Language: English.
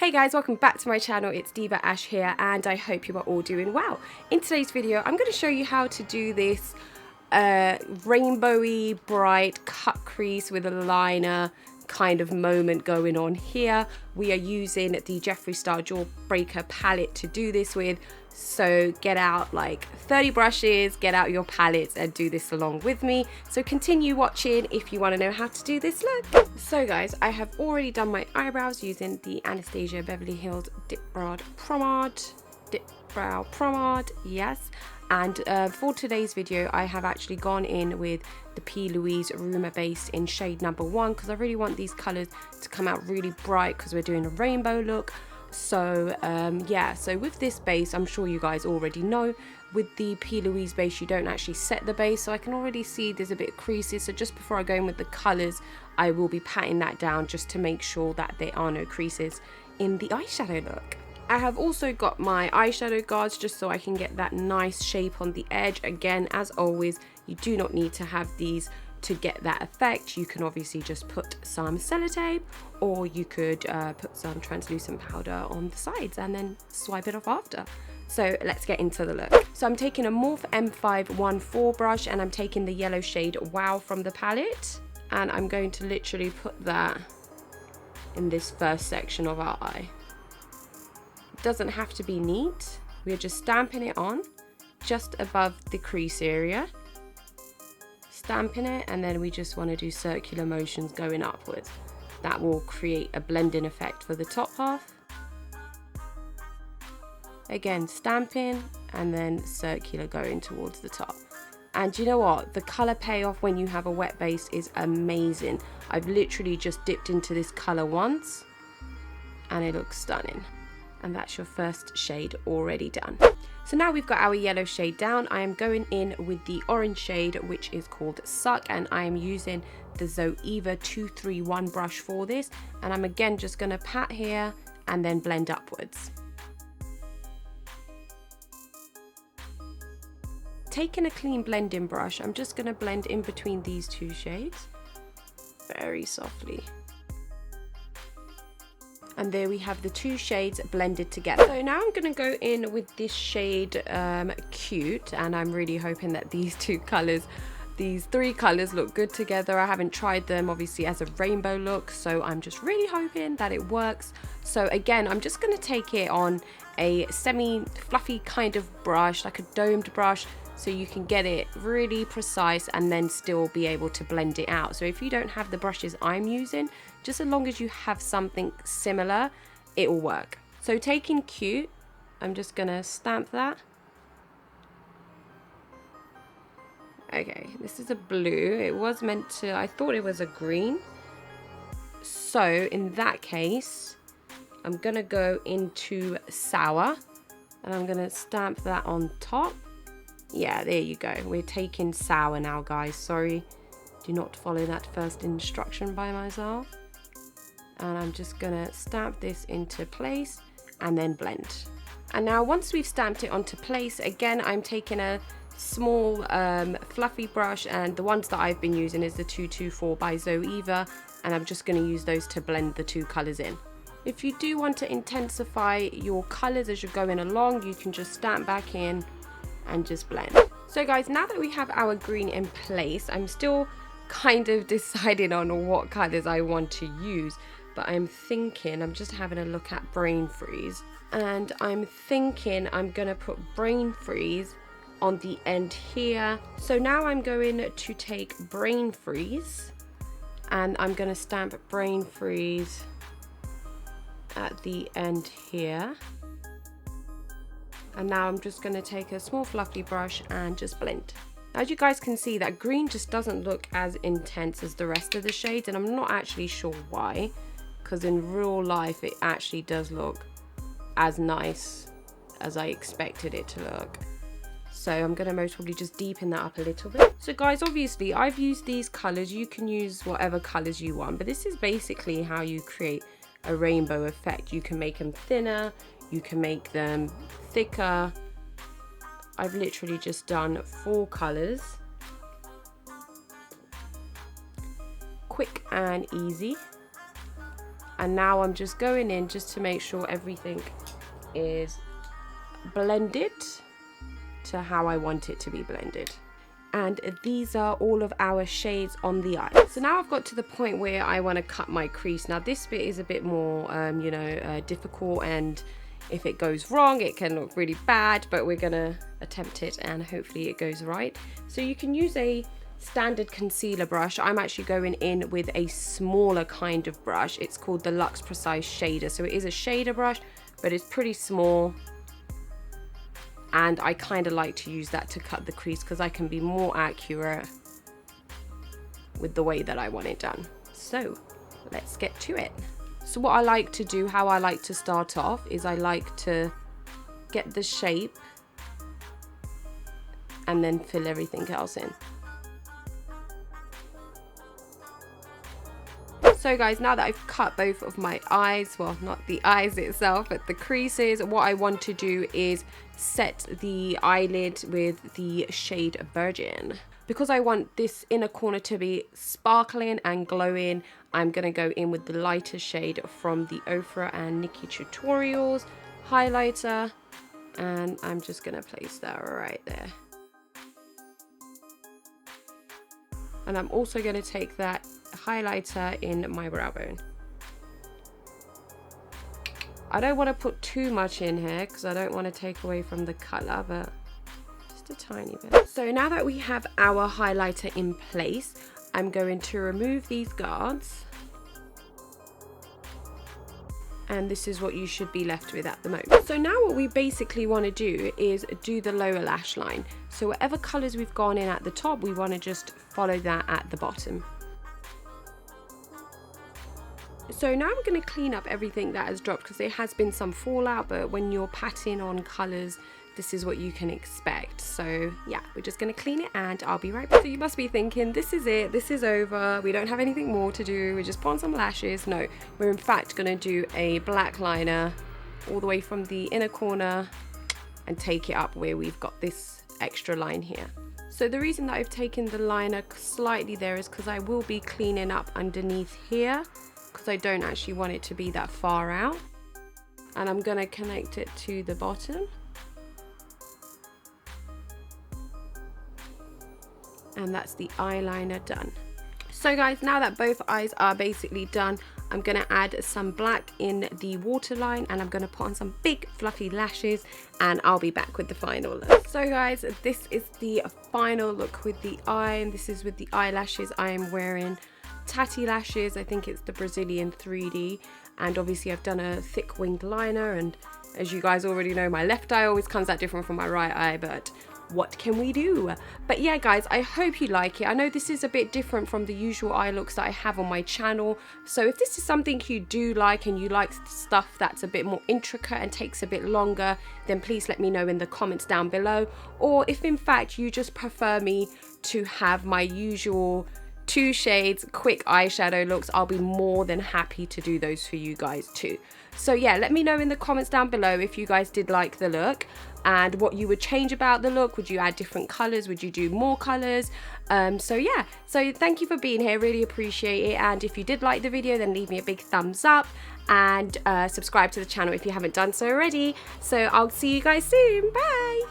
Hey guys, welcome back to my channel. It's Diva Ash here and I hope you are all doing well. In today's video, I'm going to show you how to do this rainbowy bright cut crease with a liner kind of moment going on here. We are using the Jeffree Star Jawbreaker Palette to do this with. So get out like 30 brushes, get out your palettes and do this along with me. So continue watching if you want to know how to do this look. So guys, I have already done my eyebrows using the Anastasia Beverly Hills Dip Brow Pomade, yes. And for today's video, I have actually gone in with the P. Louise Rumour Base in shade number 1 because I really want these colours to come out really bright because we're doing a rainbow look. So yeah, so with this base, I'm sure you guys already know, with the P. Louise base, you don't actually set the base. So I can already see there's a bit of creases. So just before I go in with the colours, I will be patting that down just to make sure that there are no creases in the eyeshadow look. I have also got my eyeshadow guards just so I can get that nice shape on the edge. Again, as always, you do not need to have these to get that effect. You can obviously just put some sellotape or you could put some translucent powder on the sides and then swipe it off after. So let's get into the look. So I'm taking a Morphe M514 brush and I'm taking the yellow shade Wow from the palette, and I'm going to literally put that in this first section of our eye. Doesn't have to be neat. We're just stamping it on just above the crease area, stamping it, and then we just want to do circular motions going upwards. That will create a blending effect for the top half. Again, stamping and then circular going towards the top. And you know what, the color payoff when you have a wet base is amazing. I've literally just dipped into this color once and it looks stunning. And that's your first shade already done. So now we've got our yellow shade down, I am going in with the orange shade, which is called Suck, and I am using the Zoeva 231 brush for this, and I'm again just going to pat here and then blend upwards. Taking a clean blending brush, I'm just going to blend in between these two shades very softly. And there we have the two shades blended together. So now I'm going to go in with this shade Cute, and I'm really hoping that these three colors look good together. I haven't tried them obviously as a rainbow look, so I'm just really hoping that it works. So again, I'm just going to take it on a semi fluffy kind of brush, like a domed brush, so you can get it really precise and then still be able to blend it out. So if you don't have the brushes I'm using, just as long as you have something similar, it will work. So taking Cute, I'm just gonna stamp that. Okay, this is a blue. It was meant to, I thought it was a green. So in that case, I'm gonna go into Sour and I'm gonna stamp that on top. Yeah, there you go. We're taking Sour now, guys. Sorry, do not follow that first instruction by myself. And I'm just gonna stamp this into place and then blend. And now once we've stamped it onto place, again, I'm taking a small fluffy brush, and the ones that I've been using is the 224 by Zoeva, and I'm just gonna use those to blend the two colors in. If you do want to intensify your colors as you're going along, you can just stamp back in and just blend. So guys, now that we have our green in place, I'm still kind of deciding on what colors I want to use, but I'm thinking, I'm just having a look at Brain Freeze, and I'm thinking I'm gonna put Brain Freeze on the end here. So now I'm going to take Brain Freeze and I'm gonna stamp Brain Freeze at the end here. And now I'm just going to take a small fluffy brush and just blend. As you guys can see, that green just doesn't look as intense as the rest of the shades, and I'm not actually sure why, because in real life it actually does look as nice as I expected it to look. So I'm going to most probably just deepen that up a little bit. So guys, obviously I've used these colors. You can use whatever colors you want, but this is basically how you create a rainbow effect. You can make them thinner, you can make them thicker. I've literally just done 4 colors. Quick and easy. And now I'm just going in just to make sure everything is blended to how I want it to be blended. And these are all of our shades on the eye. So now I've got to the point where I want to cut my crease. Now this bit is a bit more difficult, and if it goes wrong it can look really bad, but we're gonna attempt it and hopefully it goes right. So you can use a standard concealer brush. I'm actually going in with a smaller kind of brush. It's called the Luxe Precise Shader. So it is a shader brush, but it's pretty small. And I kind of like to use that to cut the crease because I can be more accurate with the way that I want it done. So let's get to it. So what I like to do, how I like to start off, is I like to get the shape and then fill everything else in. So guys, now that I've cut both of my eyes, well, not the eyes itself, but the creases, what I want to do is set the eyelid with the shade Virgin. Because I want this inner corner to be sparkling and glowing, I'm going to go in with the lighter shade from the Ofra and Nikki Tutorials highlighter, and I'm just going to place that right there. And I'm also going to take that highlighter in my brow bone. I don't want to put too much in here because I don't want to take away from the colour, but just a tiny bit. So now that we have our highlighter in place, I'm going to remove these guards, and this is what you should be left with at the moment. So now what we basically want to do is do the lower lash line. So whatever colours we've gone in at the top, we want to just follow that at the bottom. So now I'm going to clean up everything that has dropped because there has been some fallout, but when you're patting on colours, this is what you can expect. So yeah, we're just going to clean it and I'll be right back. So you must be thinking, this is it, this is over, we don't have anything more to do, we just put on some lashes. No, we're in fact going to do a black liner all the way from the inner corner and take it up where we've got this extra line here. So the reason that I've taken the liner slightly there is because I will be cleaning up underneath here, because I don't actually want it to be that far out. And I'm going to connect it to the bottom. And that's the eyeliner done. So guys, now that both eyes are basically done, I'm going to add some black in the waterline, and I'm going to put on some big fluffy lashes, and I'll be back with the final look. So guys, this is the final look with the eye, and this is with the eyelashes. I am wearing Tatty lashes. I think it's the Brazilian 3D, and obviously I've done a thick winged liner, and as you guys already know, my left eye always comes out different from my right eye, but what can we do? But yeah guys, I hope you like it. I know this is a bit different from the usual eye looks that I have on my channel, so if this is something you do like and you like stuff that's a bit more intricate and takes a bit longer, then please let me know in the comments down below. Or if in fact you just prefer me to have my usual 2 shades quick eyeshadow looks, I'll be more than happy to do those for you guys too. So yeah, let me know in the comments down below if you guys did like the look and what you would change about the look. Would you add different colors? Would you do more colors? So yeah, so thank you for being here, really appreciate it. And if you did like the video, then leave me a big thumbs up and subscribe to the channel if you haven't done so already. So I'll see you guys soon. Bye.